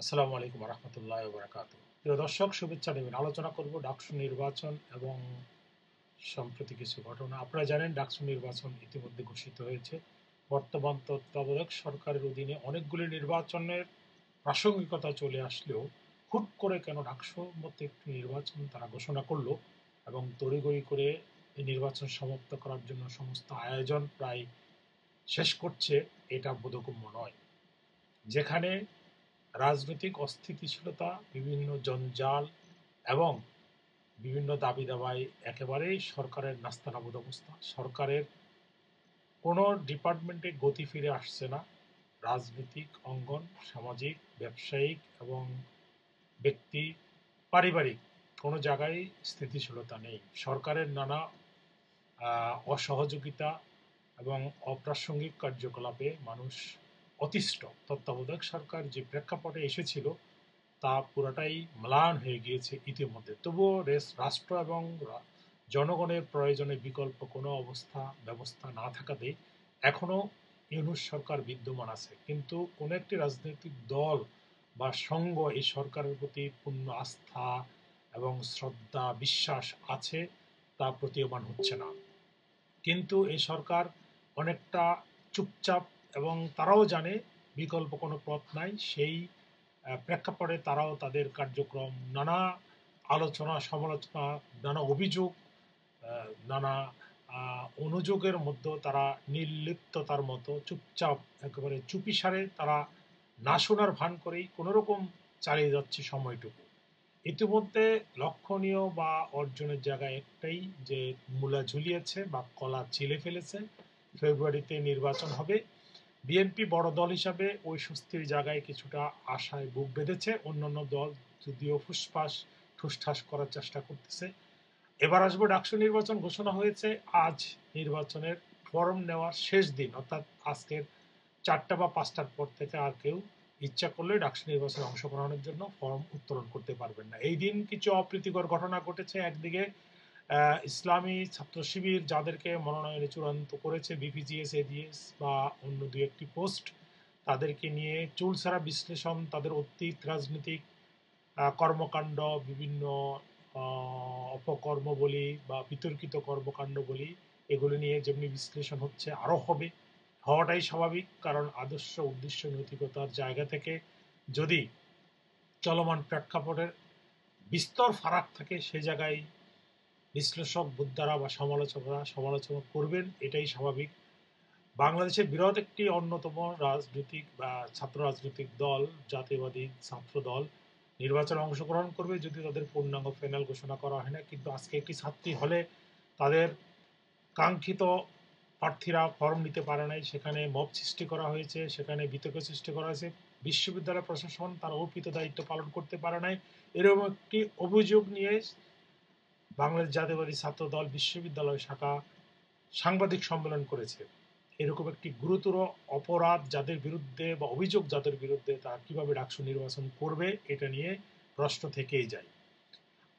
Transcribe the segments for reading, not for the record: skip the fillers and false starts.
আসসালামু আলাইকুম রহমতুল্লাহ বরকাত। প্রিয় দর্শক, শুভেচ্ছা নেবেন। আলোচনা করব ডাকসু নির্বাচন এবং সম্প্রতি কিছু ঘটনা। আপনারা জানেন ডাকসু নির্বাচন ইতিমধ্যে ঘোষিত হয়েছে। বর্তমান তত্ত্বাবধায়ক সরকারের অধীনে অনেকগুলি নির্বাচনের প্রাসঙ্গিকতা চলে আসলেও হুট করে কেন ডাকসুর মধ্যে একটি নির্বাচন তারা ঘোষণা করলো এবং তড়িঘড়ি করে এই নির্বাচন সমাপ্ত করার জন্য সমস্ত আয়োজন প্রায় শেষ করছে, এটা বোধগম্য নয়। যেখানে রাজনৈতিক অস্থিতিশীলতা, বিভিন্ন জঞ্জাল এবং বিভিন্ন দাবি দাবায় একেবারেই সরকারের নাস্তানাবুদ অবস্থা। সরকারের কোনো ডিপার্টমেন্টে গতি ফিরে আসছে না। রাজনৈতিক অঙ্গন, সামাজিক, ব্যবসায়িক এবং ব্যক্তি, পারিবারিক কোনো জায়গায় স্থিতিশীলতা নেই। সরকারের নানা অসহযোগিতা এবং অপ্রাসঙ্গিক কার্যকলাপে মানুষ অতিষ্ঠ। তত্ত্বাবধায়ক সরকার যে প্রেক্ষাপটে এসেছিল তা পুরোটাই ম্লান হয়ে গিয়েছে ইতিমধ্যে। তবুও রাষ্ট্র এবং জনগণের প্রয়োজনে বিকল্প কোনো ব্যবস্থা না থাকাতে এখনো ইউনূস সরকার বিদ্যমান আছে, কিন্তু কোনো একটি রাজনৈতিক দল বা সংঘ এই সরকারের প্রতি পূর্ণ আস্থা এবং শ্রদ্ধা বিশ্বাস আছে তা প্রতীয়মান হচ্ছে না। কিন্তু এই সরকার অনেকটা চুপচাপ এবং তারাও জানে বিকল্প কোনো পথ নাই। সেই প্রেক্ষাপটে তারাও তাদের কার্যক্রম, নানা আলোচনা সমালোচনা, নানা অভিযোগ, নানা অনুযোগের মধ্যে তারা নির্লিপ্ততার মতো চুপচাপ একেবারে চুপিসারে তারা না শোনার ভান করেই কোনোরকম চালিয়ে যাচ্ছে সময়টুকু। ইতিমধ্যে লক্ষণীয় বা অর্জনের জায়গায় একটাই, যে মূলা ঝুলিয়েছে বা কলা চিলে ফেলেছে। ফেব্রুয়ারিতে নির্বাচন হবে। বিএনপি বড় দল হিসাবে ওই স্বস্তির জায়গায় কিছুটা আশায় বুক বেঁধেছে। অন্যান্য দল যদিও ঠুসঠাস করার চেষ্টা করতেছে। এবার আসবো ডাকসু নির্বাচন ঘোষণা হয়েছে। আজ নির্বাচনের ফর্ম নেওয়ার শেষ দিন, অর্থাৎ আজকের 4টা বা 5টার পর থেকে আর কেউ ইচ্ছা করলে ডাকসু নির্বাচনে অংশগ্রহণের জন্য ফর্ম উত্তোলন করতে পারবেন না। এই দিন কিছু অপ্রীতিকর ঘটনা ঘটেছে। একদিকে ইসলামী ছাত্র শিবির যাদেরকে মনোনয়নে চূড়ান্ত করেছে বিপিজিএস, এডিএস বা অন্য দুই একটি পোস্ট, তাদেরকে নিয়ে চুলছাড়া বিশ্লেষণ, তাদের অতীত রাজনৈতিক কর্মকাণ্ড, বিভিন্ন অপকর্ম বলি বা বিতর্কিত কর্মকাণ্ড বলি, এগুলি নিয়ে যেমনি বিশ্লেষণ হচ্ছে আরও হবে, হওয়াটাই স্বাভাবিক। কারণ আদর্শ উদ্দেশ্য নৈতিকতার জায়গা থেকে যদি চলমান প্রেক্ষাপটের বিস্তর ফারাক থাকে, সে জায়গায় বিশ্লেষক বুদ্ধারা বা সমালোচকরা সমালোচনা করবেন, এটাই স্বাভাবিক। বাংলাদেশের বৃহৎ একটি অন্যতম রাজনৈতিক বা ছাত্র রাজনৈতিক দল, জাতীয়বাদী ছাত্র দল, নির্বাচনে অংশগ্রহণ করবে, যদি তাদের পূর্ণাঙ্গ প্যানেল ঘোষণা করা হয় না। কিন্তু আজকে একটি ছাত্রী হলে তাদের কাঙ্ক্ষিত প্রার্থীরা ফর্ম নিতে পারে নাই, সেখানে মব সৃষ্টি করা হয়েছে, সেখানে বিতর্ক সৃষ্টি করা হয়েছে। বিশ্ববিদ্যালয় প্রশাসন তার অর্পিত দায়িত্ব পালন করতে পারে নাই, এরকম একটি অভিযোগ নিয়ে বাংলাদেশ জাতীয়বাদী ছাত্র দল বিশ্ববিদ্যালয় শাখা সাংবাদিক সম্মেলন করেছে। এরকম একটি গুরুতর অপরাধ যাদের বিরুদ্ধে বা অভিযোগ যাদের বিরুদ্ধে, তারা কিভাবে ডাকসু নির্বাচন করবে, এটা নিয়ে প্রশ্ন থেকেই যায়।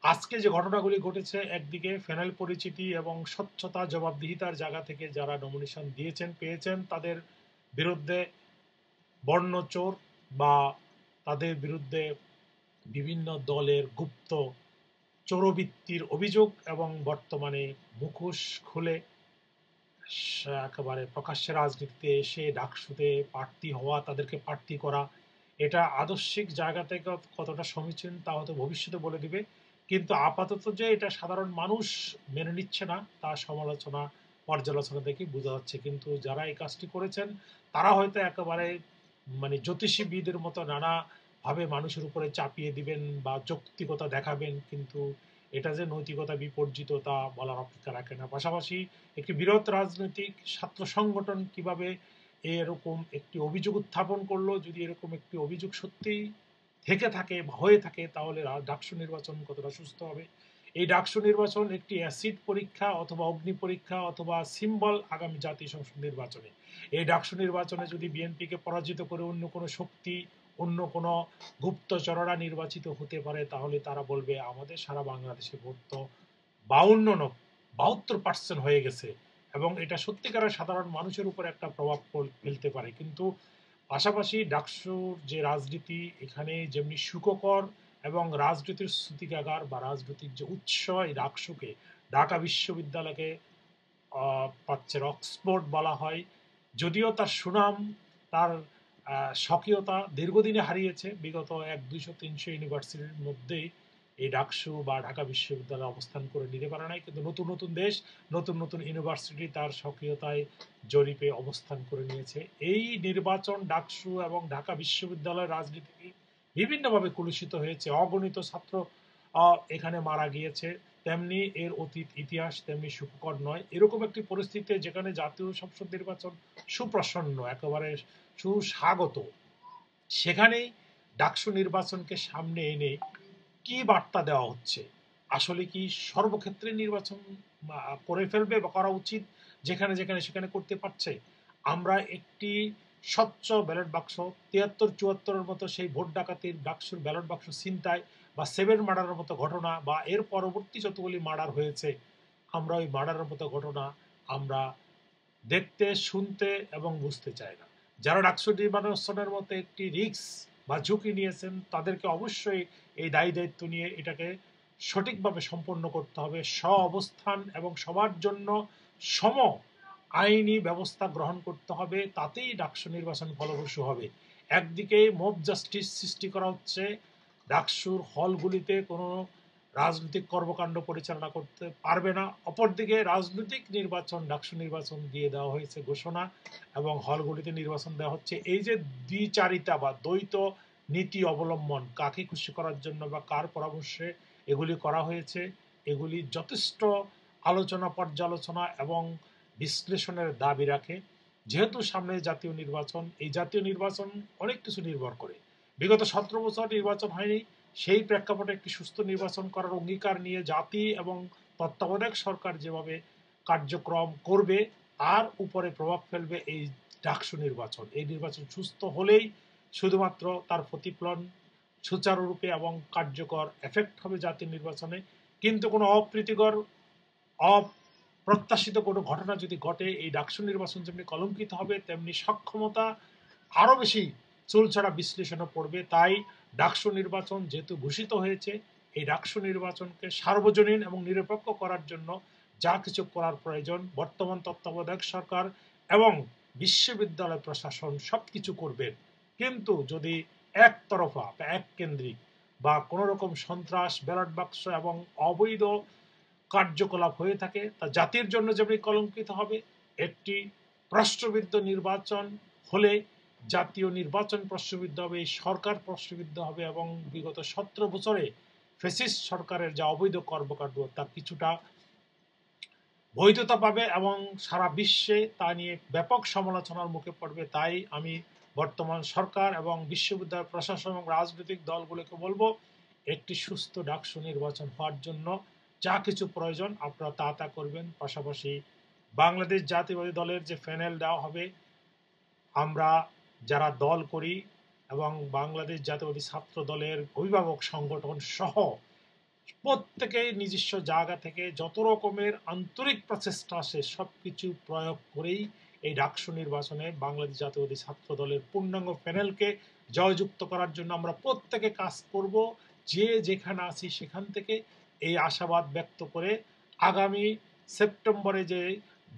আজকে যে ঘটনাগুলি ঘটেছে, একদিকে ফেনাইল পরিচিতি এবং স্বচ্ছতা জবাবদিহিতার জায়গা থেকে যারা নমিনেশন দিয়েছেন পেয়েছেন, তাদের বিরুদ্ধে বর্ণচোর বা তাদের বিরুদ্ধে বিভিন্ন দলের গুপ্ত চোরবৃত্তির অভিযোগ এবং বর্তমানে মুখোশ খুলে একেবারে প্রকাশ্যে রাজনীতিতে এসে ডাকসুতে প্রার্থী হওয়া, তাদেরকে প্রার্থী করা, এটা আদর্শিক জায়গা থেকে কতটা সমীচীন তা হয়তো ভবিষ্যতে বলে দিবে। কিন্তু আপাতত যে এটা সাধারণ মানুষ মেনে নিচ্ছে না, তা সমালোচনা পর্যালোচনা দেখে বোঝা যাচ্ছে। কিন্তু যারা এই কাজটি করেছেন তারা হয়তো একেবারে মানে জ্যোতিষীবিদের মতো নানা ভাবে মানুষের উপরে চাপিয়ে দিবেন বা যৌক্তিকতা দেখাবেন, কিন্তু এটা যে নৈতিকতা বিপর্জিত তা বলার অপেক্ষা রাখে না। পাশাপাশি একটি বৃহৎ রাজনৈতিক ছাত্র সংগঠন কিভাবে এরকম একটি অভিযোগ উত্থাপন করলো, যদি এরকম একটি অভিযোগ সত্যিই থেকে থাকে বা হয়ে থাকে, তাহলে ডাকসু নির্বাচন কতটা সুস্থ হবে। এই ডাকসু নির্বাচন একটি অ্যাসিড পরীক্ষা অথবা অগ্নি পরীক্ষা অথবা সিম্বল আগামী জাতীয় সংসদ নির্বাচনে। এই ডাকসু নির্বাচনে যদি বিএনপিকে পরাজিত করে অন্য কোনো শক্তি, অন্য কোনো গুপ্তচররা নির্বাচিত হতে পারে, তাহলে তারা বলবে আমাদের সারা বাংলাদেশে ভোট তো 72% হয়ে গেছে এবং এটা সত্যিকারের সাধারণ মানুষের উপর একটা প্রভাব ফেলতে পারে। কিন্তু পাশাপাশি ডাকসুর যে রাজনীতি, এখানে যেমনি সুখকর এবং রাজনীতির শ্রুতিকাগার বা রাজনৈতিক যে উৎস, এই ডাকসুকে ঢাকা বিশ্ববিদ্যালয়কে পাচ্ছে অক্সফোর্ড বলা হয়। যদিও তার সুনাম, তার স্বকীয়তা দীর্ঘদিনে হারিয়েছে। বিগত 100-200-300 ইউনিভার্সিটির মধ্যেই এই ডাকসু বা ঢাকা বিশ্ববিদ্যালয় অবস্থান করে নিতে পারে নাই, কিন্তু নতুন নতুন দেশ, নতুন নতুন ইউনিভার্সিটি তার স্বকীয়তায় জরিপে অবস্থান করে নিয়েছে। এই নির্বাচন ডাকসু এবং ঢাকা বিশ্ববিদ্যালয়ের রাজনীতি বিভিন্নভাবে কলুষিত হয়েছে। অগণিত ছাত্র এখানে মারা গিয়েছে। তেমনি এর অতীত ইতিহাস তেমনি সুখকর নয়। এরকম একটি পরিস্থিতিতে যেখানে জাতীয় সংসদ নির্বাচন সুপ্রসন্ন, একেবারে সুস্বাগত, সেখানেই ডাকসু নির্বাচনকে সামনে এনে কি বার্তা দেওয়া হচ্ছে? আসলে কি সর্বক্ষেত্রে নির্বাচন করে ফেলবে বা করা উচিত, যেখানে যেখানে সেখানে করতে পারছে? আমরা একটি স্বচ্ছ ব্যালট বাক্স, 73-74-এর মতো সেই ভোট ডাকাতির ডাকসুর ব্যালট বাক্স ছিনতাই বা সেভেন মার্ডারের মতো ঘটনা, বা এর পরবর্তী যতগুলি মার্ডার হয়েছে, আমরা ওই মার্ডারের মতো ঘটনা আমরা দেখতে, শুনতে এবং বুঝতে চাই না। যারা ডাকসু নির্বাচনের মতো একটি রিস্ক বা ঝুঁকি নিয়েছেন, তাদেরকে অবশ্যই এই দায়ী দায়িত্ব নিয়ে এটাকে সঠিকভাবে সম্পন্ন করতে হবে। অবস্থান এবং সবার জন্য সম আইনি ব্যবস্থা গ্রহণ করতে হবে, তাতেই ডাকসু নির্বাচন ফলপ্রসূ হবে। একদিকে মব জাস্টিস সৃষ্টি করা হচ্ছে, ডাকসুর হলগুলিতে কোনো রাজনৈতিক কর্মকাণ্ড পরিচালনা করতে পারবে না। অপরদিকে রাজনৈতিক নির্বাচন, ডাকসু নির্বাচন দিয়ে দেওয়া হয়েছে ঘোষণা, এবং হলগুলিতে নির্বাচন দেওয়া হচ্ছে। এই যে দ্বিচারিতা বা দ্বৈত নীতি অবলম্বন, কাকে খুশি করার জন্য বা কার পরামর্শে এগুলি করা হয়েছে, এগুলি যথেষ্ট আলোচনা, পর্যালোচনা এবং বিশ্লেষণের দাবি রাখে। যেহেতু সামনে জাতীয় নির্বাচন, এই জাতীয় নির্বাচন অনেক কিছু নির্ভর করে। বিগত 17 বছর নির্বাচন হয়নি, সেই প্রেক্ষাপটে একটি সুস্থ নির্বাচন করার অঙ্গীকার নিয়ে জাতি এবং তত্ত্বাবধায়ক সরকার যেভাবে কার্যক্রম করবে, তার উপরে প্রভাব ফেলবে এই ডাকসু নির্বাচন। এই নির্বাচন সুস্থ হলেই শুধুমাত্র তার প্রতিফলন সুচারুরূপে এবং কার্যকর এফেক্ট হবে জাতীয় নির্বাচনে। কিন্তু কোনো অপ্রীতিকর, অপ্রত্যাশিত কোনো ঘটনা যদি ঘটে, এই ডাকসু নির্বাচন যেমনি কলঙ্কিত হবে, তেমনি সক্ষমতা আরও বেশি চুলছাড়া বিশ্লেষণে পড়বে। তাই ডাকসু নির্বাচন যেহেতু ঘোষিত হয়েছে, এই ডাকসু নির্বাচনকে সার্বজনীন এবং নিরপেক্ষ করার জন্য যা কিছু করার প্রয়োজন, বর্তমান তত্ত্বাবধায়ক সরকার এবং বিশ্ববিদ্যালয় প্রশাসন সব কিছু করবেন। কিন্তু যদি একতরফা বা এক কেন্দ্রিক বা কোনো রকম সন্ত্রাস, ব্যালট বাক্স এবং অবৈধ কার্যকলাপ হয়ে থাকে, তা জাতির জন্য যেমনি কলঙ্কিত হবে। একটি প্রশ্নবিদ্ধ নির্বাচন হলে জাতীয় নির্বাচন প্রশ্নবিদ্ধ হবে, সরকার প্রশ্নবিদ্ধ হবে, এবং বিগত 17 বছরে ফ্যাসিস্ট সরকারের যা অবৈধ কর্মকাণ্ড, তার কিছুটা বৈধতা পাবে এবং সারা বিশ্বে তা নিয়ে ব্যাপক সমালোচনার মুখে পড়বে। তাই আমি বর্তমান সরকার এবং বিশ্ববিদ্যালয় প্রশাসন এবং রাজনৈতিক দলগুলোকে বলবো, একটি সুস্থ ডাকসু নির্বাচন হওয়ার জন্য যা কিছু প্রয়োজন আপনারা তা করবেন। পাশাপাশি বাংলাদেশ জাতীয়বাদী দলের যে প্যানেল দেওয়া হবে, আমরা যারা দল করি এবং বাংলাদেশ জাতীয়বাদী ছাত্র দলের অভিভাবক সংগঠন সহ প্রত্যেকেই নিজস্ব জায়গা থেকে যত রকমের আন্তরিক প্রচেষ্টা আসে সবকিছু প্রয়োগ করেই এই ডাকসু নির্বাচনে বাংলাদেশ জাতীয়বাদী ছাত্র দলের পূর্ণাঙ্গ প্যানেলকে জয়যুক্ত করার জন্য আমরা প্রত্যেকে কাজ করব। যে যেখানে আছি সেখান থেকে এই আশাবাদ ব্যক্ত করে আগামী সেপ্টেম্বরে যে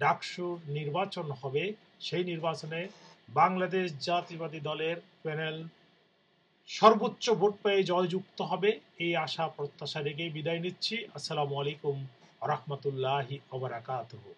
ডাকসুর নির্বাচন হবে, সেই নির্বাচনে বাংলাদেশ জাতীয়বাদী দলের প্যানেল সর্বোচ্চ ভোট পেয়ে জয়যুক্ত হবে, এই আশা প্রত্যাশা রেখে বিদায় নিচ্ছি। আসসালামু আলাইকুম ওয়া রাহমাতুল্লাহি ওয়া বারাকাতুহু।